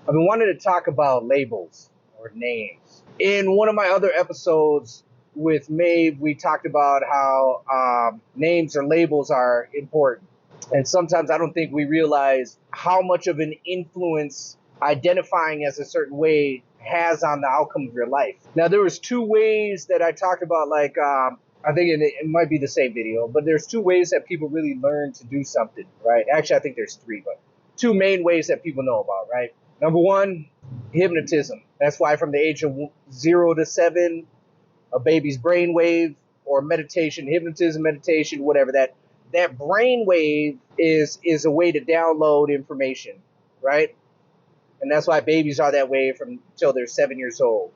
I've been wanting to talk about labels or names. In one of my other episodes with Maeve, we talked about how names or labels are important. And sometimes I don't think we realize how much of an influence identifying as a certain way has on the outcome of your life. Now, there was two ways that I talked about, like, I think it might be the same video, but there's two ways that people really learn to do something, right? Actually, I think there's three, but two main ways that people know about, right? Number one, hypnotism. That's why from the age of 0 to 7, a baby's brainwave, or meditation, hypnotism, meditation, whatever, that brainwave is a way to download information, right? And that's why babies are that way from until they're 7 years old,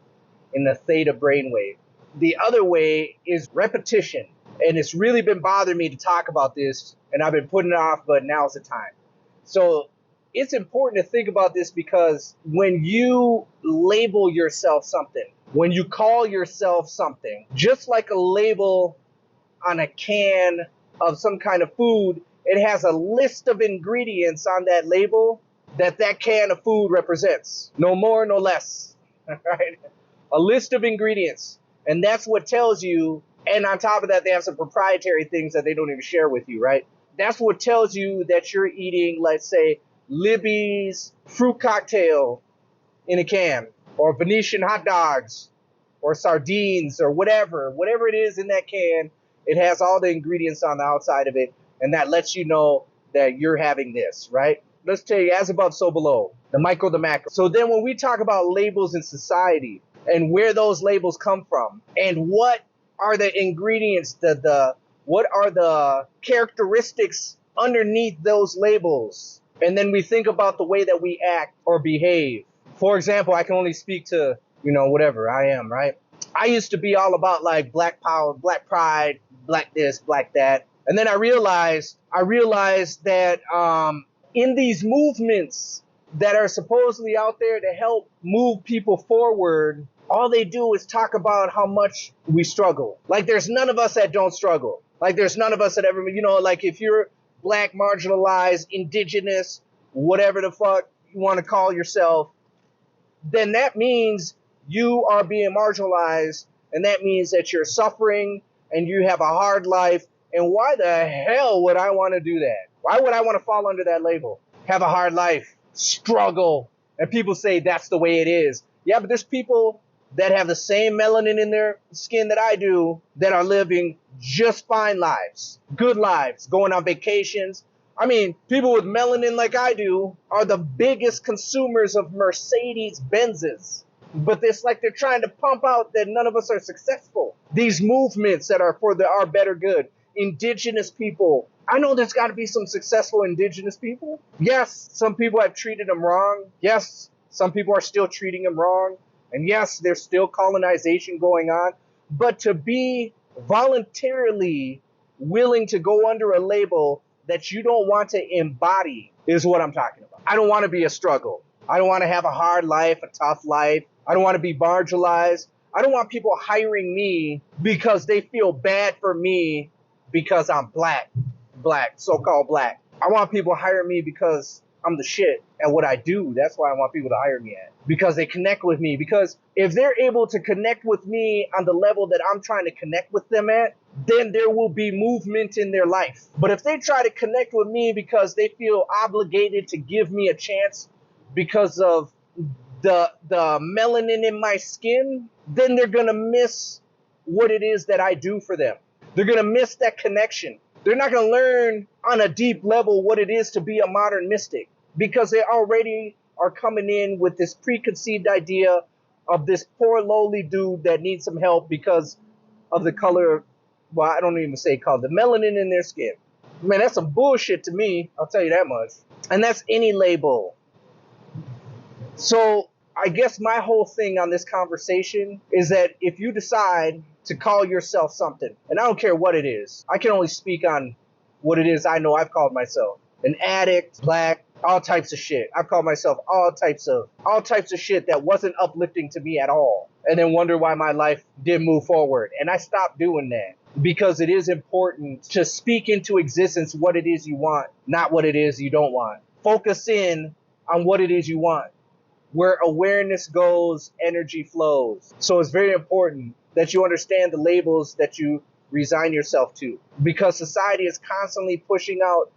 in the theta brainwave. The other way is repetition. And it's really been bothering me to talk about this, and I've been putting it off, but now's the time. So it's important to think about this, because when you label yourself something, when you call yourself something, just like a label on a can of some kind of food, it has a list of ingredients on that label that can of food represents. No more, no less. Right? A list of ingredients. And that's what tells you, and on top of that, they have some proprietary things that they don't even share with you, right? That's what tells you that you're eating, let's say, Libby's fruit cocktail in a can, or Venetian hot dogs, or sardines, or whatever it is in that can. It has all the ingredients on the outside of it, and that lets you know that you're having this, right? Let's tell you, as above, so below, the micro, the macro. So then when we talk about labels in society and where those labels come from, and what are the ingredients, what are the characteristics underneath those labels, and then we think about the way that we act or behave. For example, I can only speak to, whatever I am, right? I used to be all about like black power, black pride, black this, black that. And then I realized that in these movements that are supposedly out there to help move people forward, all they do is talk about how much we struggle. Like there's none of us that don't struggle. Like there's none of us that ever, like if you're black, marginalized, indigenous, whatever the fuck you want to call yourself, then that means you are being marginalized, and that means that you're suffering and you have a hard life. And why the hell would I want to do that? Why would I want to fall under that label? Have a hard life, struggle, and people say that's the way it is. Yeah, but there's people that have the same melanin in their skin that I do that are living just fine lives, good lives, going on vacations. I mean, people with melanin like I do are the biggest consumers of Mercedes Benzes. But it's like they're trying to pump out that none of us are successful. These movements that are for our better good. Indigenous people. I know there's got to be some successful indigenous people. Yes, some people have treated them wrong. Yes, some people are still treating them wrong. And yes, there's still colonization going on. But to be voluntarily willing to go under a label that you don't want to embody is what I'm talking about. I don't want to be a struggle. I don't want to have a hard life, a tough life. I don't want to be marginalized. I don't want people hiring me because they feel bad for me because I'm black, so-called black. I want people hiring me because I'm the shit at what I do. That's why I want people to hire me at. Because they connect with me. Because if they're able to connect with me on the level that I'm trying to connect with them at, then there will be movement in their life. But if they try to connect with me because they feel obligated to give me a chance because of the melanin in my skin, then they're going to miss what it is that I do for them. They're going to miss that connection. They're not going to learn on a deep level what it is to be a modern mystic, because they already are coming in with this preconceived idea of this poor lowly dude that needs some help because of the color, well, I don't even say color, the melanin in their skin. Man, that's some bullshit to me, I'll tell you that much. And that's any label. So I guess my whole thing on this conversation is that if you decide to call yourself something, and I don't care what it is, I can only speak on what it is I know I've called myself. An addict, black, all types of shit. I've called myself all types of shit that wasn't uplifting to me at all. And then wonder why my life didn't move forward. And I stopped doing that because it is important to speak into existence what it is you want, not what it is you don't want. Focus in on what it is you want. Where awareness goes, energy flows. So it's very important that you understand the labels that you resign yourself to, because society is constantly pushing out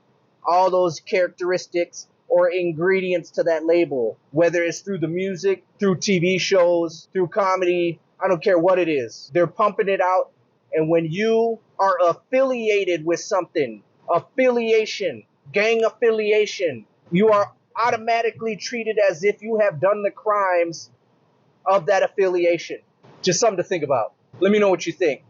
all those characteristics or ingredients to that label, whether it's through the music, through TV shows, through comedy. I don't care what it is. They're pumping it out. And when you are affiliated with something, affiliation, gang affiliation, you are automatically treated as if you have done the crimes of that affiliation. Just something to think about. Let me know what you think.